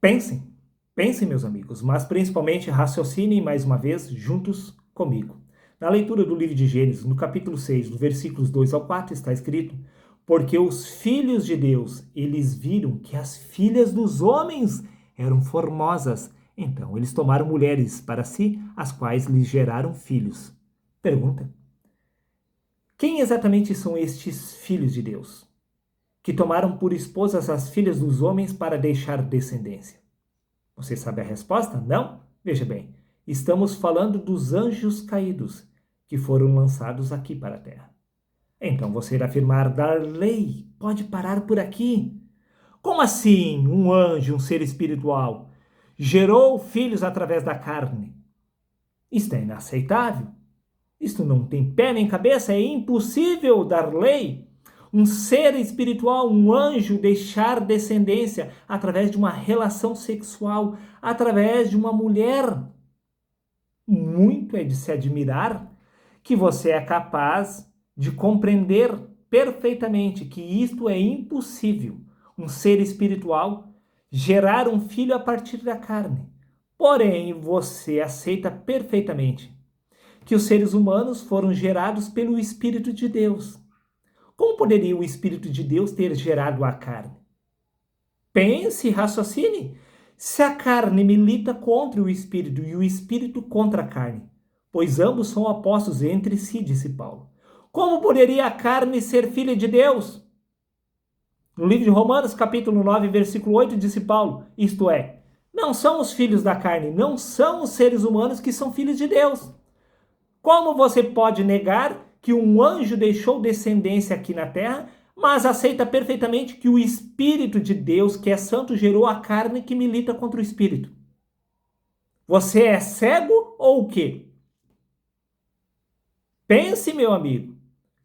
Pensem, pensem, meus amigos, mas principalmente raciocinem mais uma vez juntos comigo. Na leitura do livro de Gênesis, no capítulo 6, do versículos 2 ao 4, está escrito: porque os filhos de Deus, eles viram que as filhas dos homens eram formosas. Então, eles tomaram mulheres para si, as quais lhes geraram filhos. Pergunta: quem exatamente são estes filhos de Deus, que tomaram por esposas as filhas dos homens para deixar descendência? Você sabe a resposta? Não? Veja bem, estamos falando dos anjos caídos, que foram lançados aqui para a terra. Então você irá afirmar: Darley, pode parar por aqui. Como assim um anjo, um ser espiritual, gerou filhos através da carne? Isto é inaceitável. Isto não tem pé nem cabeça, é impossível, Darley. Um ser espiritual, um anjo, deixar descendência através de uma relação sexual, através de uma mulher. Muito é de se admirar que você é capaz de compreender perfeitamente que isto é impossível. Um ser espiritual gerar um filho a partir da carne. Porém, você aceita perfeitamente que os seres humanos foram gerados pelo Espírito de Deus. Como poderia o Espírito de Deus ter gerado a carne? Pense, raciocine. Se a carne milita contra o Espírito e o Espírito contra a carne, pois ambos são opostos entre si, disse Paulo, como poderia a carne ser filha de Deus? No livro de Romanos, capítulo 9, versículo 8, disse Paulo, isto é, não são os filhos da carne, não são os seres humanos que são filhos de Deus. Como você pode negar que um anjo deixou descendência aqui na terra, mas aceita perfeitamente que o Espírito de Deus, que é santo, gerou a carne que milita contra o Espírito? Você é cego ou o quê? Pense, meu amigo.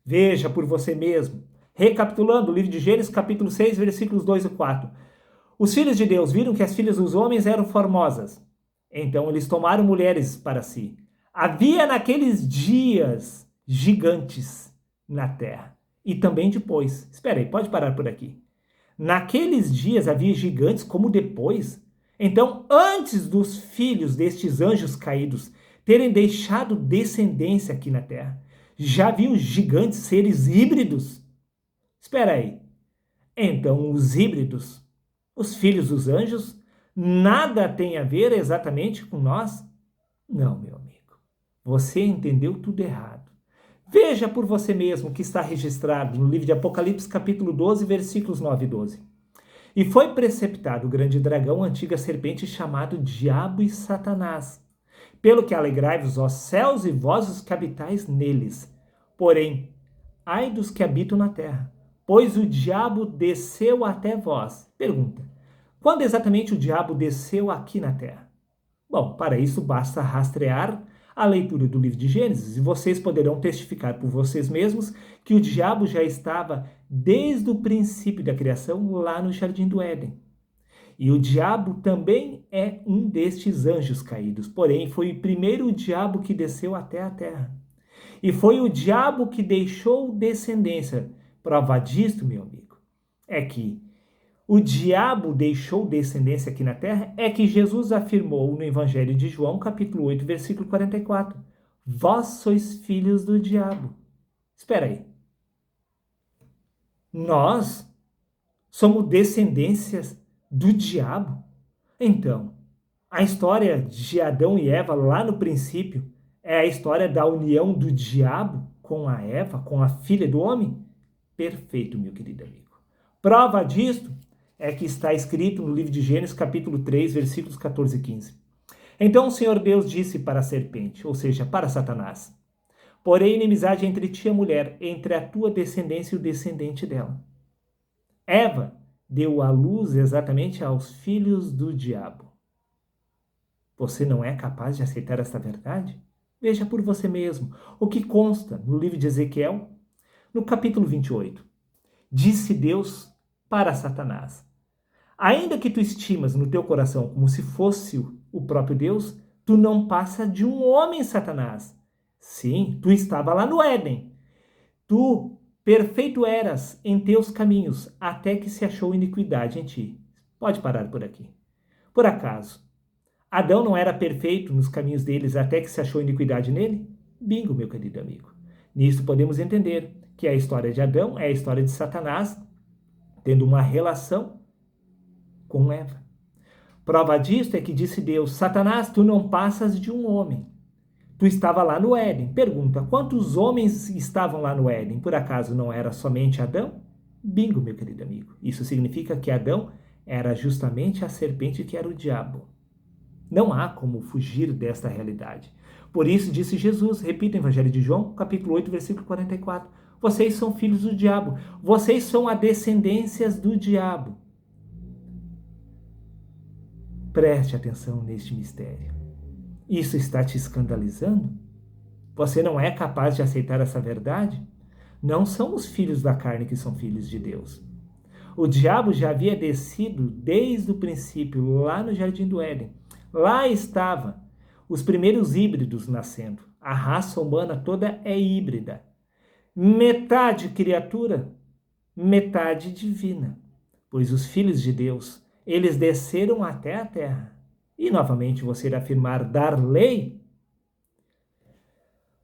Veja por você mesmo. Recapitulando o livro de Gênesis, capítulo 6, versículos 2 e 4. Os filhos de Deus viram que as filhas dos homens eram formosas. Então eles tomaram mulheres para si. Havia naqueles dias gigantes na terra. E também depois. Espera aí, pode parar por aqui. Naqueles dias havia gigantes como depois. Então, antes dos filhos destes anjos caídos terem deixado descendência aqui na terra, já haviam gigantes, seres híbridos? Espera aí. Então, os híbridos, os filhos dos anjos, nada tem a ver exatamente com nós? Não, meu amigo. Você entendeu tudo errado. Veja por você mesmo que está registrado no livro de Apocalipse, capítulo 12, versículos 9 e 12. E foi preceptado o grande dragão, a antiga serpente, chamado Diabo e Satanás. Pelo que alegrai-vos, ó céus, e vós os que habitais neles. Porém, ai dos que habitam na terra, pois o diabo desceu até vós. Pergunta: quando exatamente o diabo desceu aqui na terra? Bom, para isso basta rastrear a leitura do livro de Gênesis e vocês poderão testificar por vocês mesmos que o diabo já estava desde o princípio da criação lá no Jardim do Éden. E o diabo também é um destes anjos caídos, porém foi o primeiro diabo que desceu até a terra. E foi o diabo que deixou descendência. Prova disto, meu amigo, é que o diabo deixou descendência aqui na terra, é que Jesus afirmou no Evangelho de João, capítulo 8, versículo 44. Vós sois filhos do diabo. Espera aí. Nós somos descendências do diabo? Então, a história de Adão e Eva lá no princípio é a história da união do diabo com a Eva, com a filha do homem? Perfeito, meu querido amigo. Prova disto é que está escrito no livro de Gênesis, capítulo 3, versículos 14 e 15. Então o Senhor Deus disse para a serpente, ou seja, para Satanás: porém inimizade entre ti e a mulher, entre a tua descendência e o descendente dela. Eva deu à luz exatamente aos filhos do diabo. Você não é capaz de aceitar esta verdade? Veja por você mesmo o que consta no livro de Ezequiel, no capítulo 28. Disse Deus para Satanás: ainda que tu estimas no teu coração como se fosse o próprio Deus, tu não passa de um homem, Satanás. Sim, tu estava lá no Éden. Tu perfeito eras em teus caminhos, até que se achou iniquidade em ti. Pode parar por aqui. Por acaso, Adão não era perfeito nos caminhos deles até que se achou iniquidade nele? Bingo, meu querido amigo. Nisso podemos entender que a história de Adão é a história de Satanás tendo uma relação com Eva. Prova disto é que disse Deus: Satanás, tu não passas de um homem. Tu estava lá no Éden. Pergunta: quantos homens estavam lá no Éden? Por acaso não era somente Adão? Bingo, meu querido amigo. Isso significa que Adão era justamente a serpente que era o diabo. Não há como fugir desta realidade. Por isso disse Jesus, repita o Evangelho de João, capítulo 8, versículo 44. Vocês são filhos do diabo. Vocês são a descendência do diabo. Preste atenção neste mistério. Isso está te escandalizando? Você não é capaz de aceitar essa verdade? Não são os filhos da carne que são filhos de Deus. O diabo já havia descido desde o princípio, lá no Jardim do Éden. Lá estava os primeiros híbridos nascendo. A raça humana toda é híbrida. Metade criatura, metade divina. Pois os filhos de Deus, eles desceram até a terra. E novamente você irá afirmar dar lei?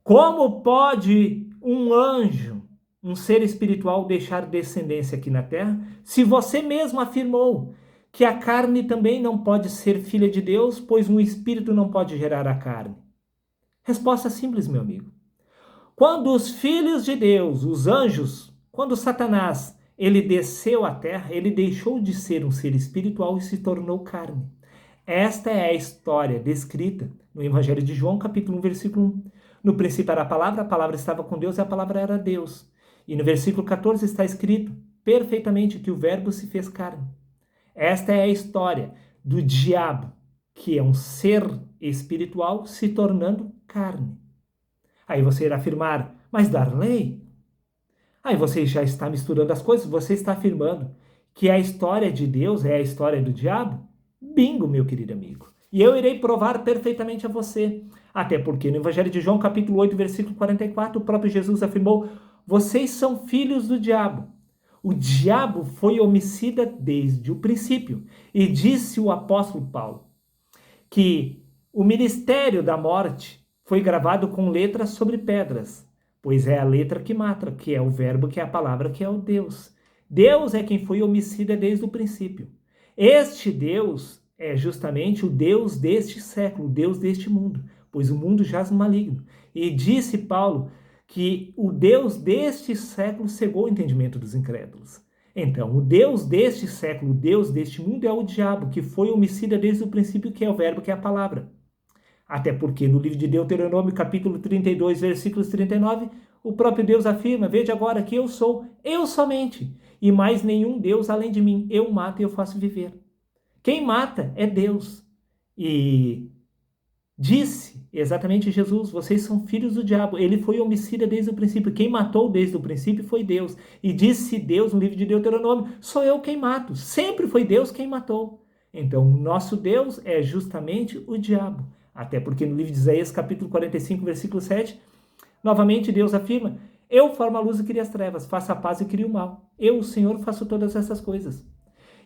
Como pode um anjo, um ser espiritual, deixar descendência aqui na terra, se você mesmo afirmou que a carne também não pode ser filha de Deus, pois um espírito não pode gerar a carne? Resposta simples, meu amigo. Quando os filhos de Deus, os anjos, quando Satanás, ele desceu à terra, ele deixou de ser um ser espiritual e se tornou carne. Esta é a história descrita no Evangelho de João, capítulo 1, versículo 1. No princípio era a palavra estava com Deus e a palavra era Deus. E no versículo 14 está escrito perfeitamente que o verbo se fez carne. Esta é a história do diabo, que é um ser espiritual se tornando carne. Aí você irá afirmar, mas dar lei? Aí você já está misturando as coisas, você está afirmando que a história de Deus é a história do diabo? Bingo, meu querido amigo. E eu irei provar perfeitamente a você. Até porque no Evangelho de João, capítulo 8, versículo 44, o próprio Jesus afirmou: vocês são filhos do diabo. O diabo foi homicida desde o princípio. E disse o apóstolo Paulo que o ministério da morte foi gravado com letras sobre pedras, pois é a letra que mata, que é o verbo, que é a palavra, que é o Deus. Deus é quem foi homicida desde o princípio. Este Deus é justamente o Deus deste século, o Deus deste mundo, pois o mundo jaz no maligno. E disse Paulo que o Deus deste século cegou o entendimento dos incrédulos. Então, o Deus deste século, o Deus deste mundo é o diabo, que foi homicida desde o princípio, que é o verbo, que é a palavra. Até porque no livro de Deuteronômio, capítulo 32, versículos 39, o próprio Deus afirma: veja agora que eu sou, eu somente, e mais nenhum Deus além de mim. Eu mato e eu faço viver. Quem mata é Deus. E disse exatamente Jesus: vocês são filhos do diabo. Ele foi homicida desde o princípio. Quem matou desde o princípio foi Deus. E disse Deus no livro de Deuteronômio: sou eu quem mato. Sempre foi Deus quem matou. Então, o nosso Deus é justamente o diabo. Até porque no livro de Isaías, capítulo 45, versículo 7, novamente Deus afirma: eu formo a luz e crio as trevas, faço a paz e crio o mal. Eu, o Senhor, faço todas essas coisas.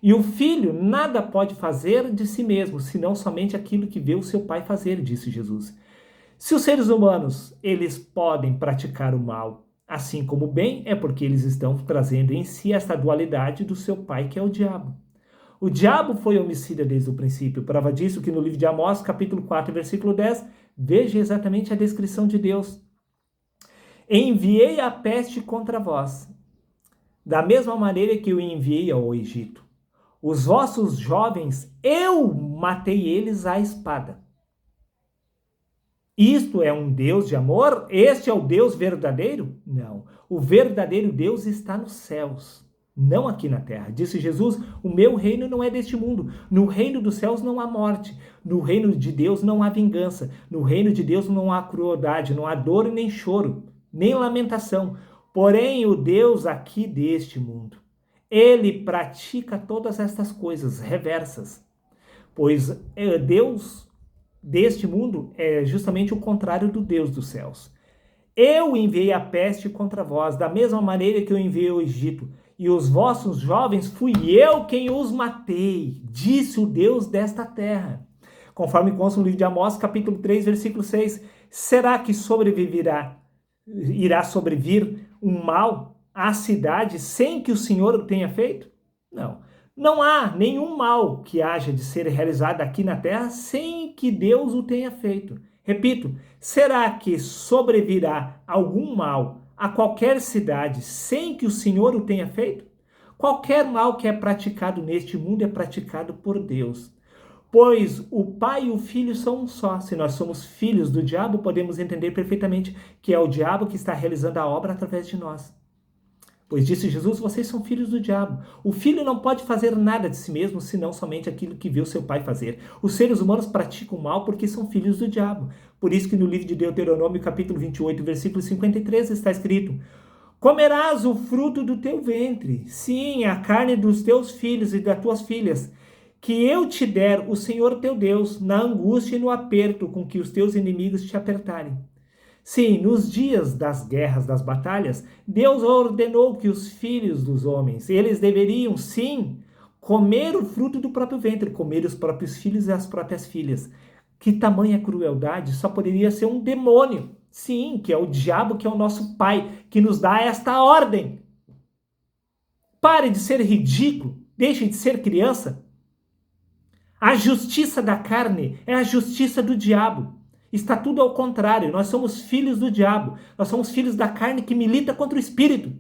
E o filho nada pode fazer de si mesmo, senão somente aquilo que vê o seu pai fazer, disse Jesus. Se os seres humanos, eles podem praticar o mal, assim como o bem, é porque eles estão trazendo em si esta dualidade do seu pai, que é o diabo. O diabo foi homicida desde o princípio. Prova disso que no livro de Amós, capítulo 4, versículo 10, veja exatamente a descrição de Deus. Enviei a peste contra vós, da mesma maneira que eu enviei ao Egito. Os vossos jovens, eu matei eles à espada. Isto é um Deus de amor? Este é o Deus verdadeiro? Não. O verdadeiro Deus está nos céus, não aqui na terra. Disse Jesus: o meu reino não é deste mundo. No reino dos céus não há morte. No reino de Deus não há vingança. No reino de Deus não há crueldade, não há dor nem choro, nem lamentação. Porém, o Deus aqui deste mundo, ele pratica todas estas coisas reversas, pois Deus deste mundo é justamente o contrário do Deus dos céus. Eu enviei a peste contra vós, da mesma maneira que eu enviei o Egito. e os vossos jovens fui eu quem os matei, disse o Deus desta terra. Conforme consta no livro de Amós, capítulo 3, versículo 6, será que irá sobrevir um mal à cidade sem que o Senhor o tenha feito? Não. Não há nenhum mal que haja de ser realizado aqui na terra sem que Deus o tenha feito. Repito, será que sobrevirá algum mal a qualquer cidade sem que o Senhor o tenha feito? Qualquer mal que é praticado neste mundo é praticado por Deus. Pois o Pai e o Filho são um só. Se nós somos filhos do diabo, podemos entender perfeitamente que é o diabo que está realizando a obra através de nós. Pois disse Jesus, vocês são filhos do diabo. O filho não pode fazer nada de si mesmo, senão somente aquilo que viu seu pai fazer. Os seres humanos praticam mal porque são filhos do diabo. Por isso que no livro de Deuteronômio, capítulo 28, versículo 53, está escrito: comerás o fruto do teu ventre, sim, a carne dos teus filhos e das tuas filhas, que eu te der o Senhor teu Deus, na angústia e no aperto com que os teus inimigos te apertarem. Sim, nos dias das guerras, das batalhas, Deus ordenou que os filhos dos homens, eles deveriam, sim, comer o fruto do próprio ventre, comer os próprios filhos e as próprias filhas. Que tamanha crueldade só poderia ser um demônio, sim, que é o diabo, que é o nosso pai, que nos dá esta ordem. Pare de ser ridículo, deixe de ser criança. A justiça da carne é a justiça do diabo. Está tudo ao contrário. Nós somos filhos do diabo. Nós somos filhos da carne que milita contra o espírito.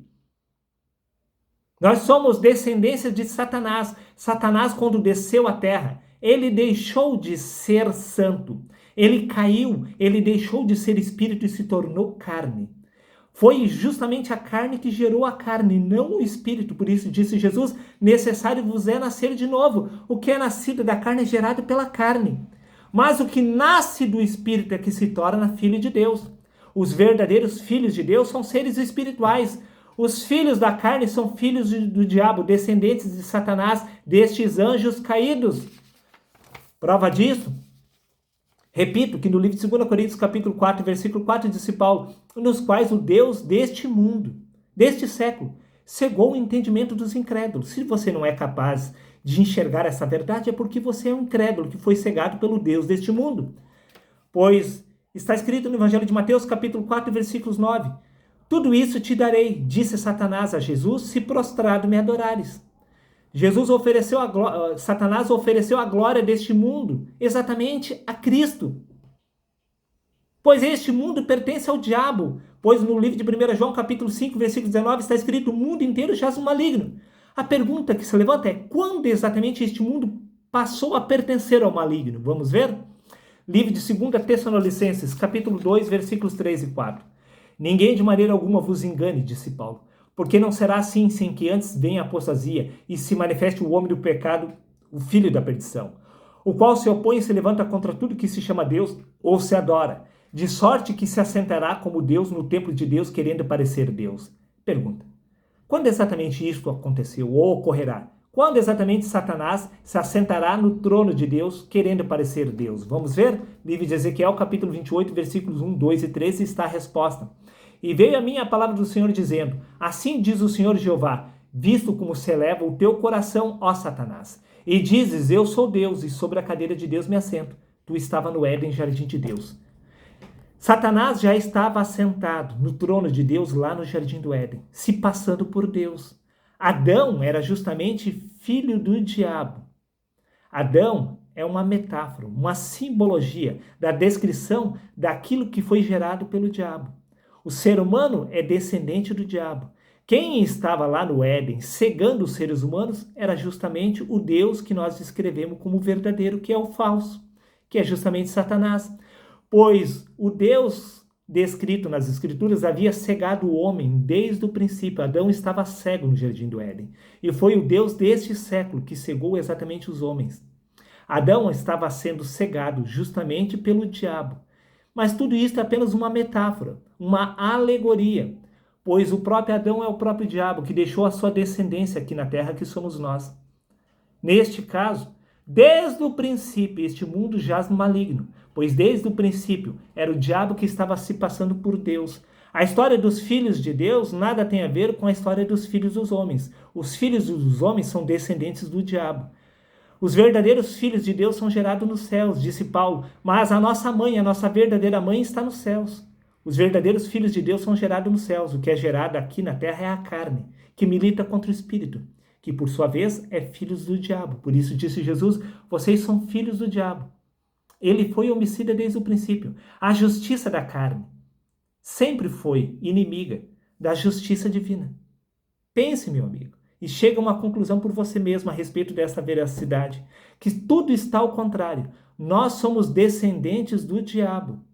Nós somos descendência de Satanás. Satanás, quando desceu à terra, ele deixou de ser santo. Ele caiu, ele deixou de ser espírito e se tornou carne. Foi justamente a carne que gerou a carne, não o espírito. Por isso disse Jesus, necessário vos é nascer de novo. O que é nascido da carne é gerado pela carne. Mas o que nasce do Espírito é que se torna filho de Deus. Os verdadeiros filhos de Deus são seres espirituais. Os filhos da carne são filhos do diabo, descendentes de Satanás, destes anjos caídos. Prova disso? Repito que no livro de 2 Coríntios, capítulo 4, versículo 4, disse Paulo, nos quais o Deus deste mundo, deste século, cegou o entendimento dos incrédulos. Se você não é capaz de enxergar essa verdade, é porque você é um incrédulo que foi cegado pelo Deus deste mundo. Pois está escrito no Evangelho de Mateus, capítulo 4, versículos 9. Tudo isso te darei, disse Satanás a Jesus, se prostrado me adorares. Satanás ofereceu a glória deste mundo exatamente a Cristo. Pois este mundo pertence ao diabo. Pois no livro de 1 João, capítulo 5, versículo 19, está escrito, o mundo inteiro jaz no maligno. A pergunta que se levanta é, quando exatamente este mundo passou a pertencer ao maligno? Vamos ver? Livro de 2 Tessalonicenses, capítulo 2, versículos 3 e 4. Ninguém de maneira alguma vos engane, disse Paulo, porque não será assim sem que antes venha a apostasia e se manifeste o homem do pecado, o filho da perdição, o qual se opõe e se levanta contra tudo que se chama Deus ou se adora, de sorte que se assentará como Deus no templo de Deus, querendo parecer Deus. Pergunta. Quando exatamente isto aconteceu ou ocorrerá? Quando exatamente Satanás se assentará no trono de Deus, querendo parecer Deus? Vamos ver? Livro de Ezequiel, capítulo 28, versículos 1, 2 e 13, está a resposta. E veio a mim a palavra do Senhor dizendo, assim diz o Senhor Jeová, visto como se eleva o teu coração, ó Satanás, e dizes, eu sou Deus, e sobre a cadeira de Deus me assento. Tu estava no Éden, jardim de Deus. Satanás já estava assentado no trono de Deus lá no jardim do Éden, se passando por Deus. Adão era justamente filho do diabo. Adão é uma metáfora, uma simbologia da descrição daquilo que foi gerado pelo diabo. O ser humano é descendente do diabo. Quem estava lá no Éden cegando os seres humanos era justamente o Deus que nós descrevemos como verdadeiro, que é o falso, que é justamente Satanás. Pois o Deus descrito nas Escrituras havia cegado o homem desde o princípio. Adão estava cego no jardim do Éden. E foi o Deus deste século que cegou exatamente os homens. Adão estava sendo cegado justamente pelo diabo. Mas tudo isso é apenas uma metáfora, uma alegoria. Pois o próprio Adão é o próprio diabo que deixou a sua descendência aqui na terra, que somos nós. Neste caso, desde o princípio, este mundo jaz no maligno, pois desde o princípio era o diabo que estava se passando por Deus. A história dos filhos de Deus nada tem a ver com a história dos filhos dos homens. Os filhos dos homens são descendentes do diabo. Os verdadeiros filhos de Deus são gerados nos céus, disse Paulo, mas a nossa mãe, a nossa verdadeira mãe está nos céus. Os verdadeiros filhos de Deus são gerados nos céus. O que é gerado aqui na terra é a carne, que milita contra o espírito, que por sua vez é filhos do diabo. Por isso disse Jesus, vocês são filhos do diabo. Ele foi homicida desde o princípio. A justiça da carne sempre foi inimiga da justiça divina. Pense, meu amigo, e chegue a uma conclusão por você mesmo a respeito dessa veracidade, que tudo está ao contrário. Nós somos descendentes do diabo.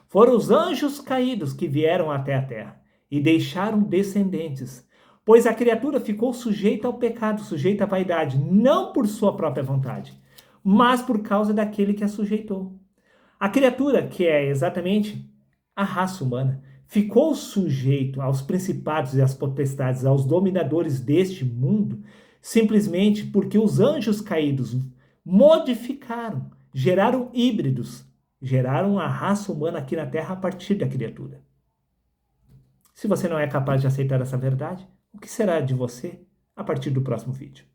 Foram os anjos caídos que vieram até a terra e deixaram descendentes, pois a criatura ficou sujeita ao pecado, sujeita à vaidade, não por sua própria vontade, mas por causa daquele que a sujeitou. A criatura, que é exatamente a raça humana, ficou sujeito aos principados e às potestades, aos dominadores deste mundo, simplesmente porque os anjos caídos modificaram, geraram híbridos, geraram a raça humana aqui na Terra a partir da criatura. Se você não é capaz de aceitar essa verdade, o que será de você a partir do próximo vídeo?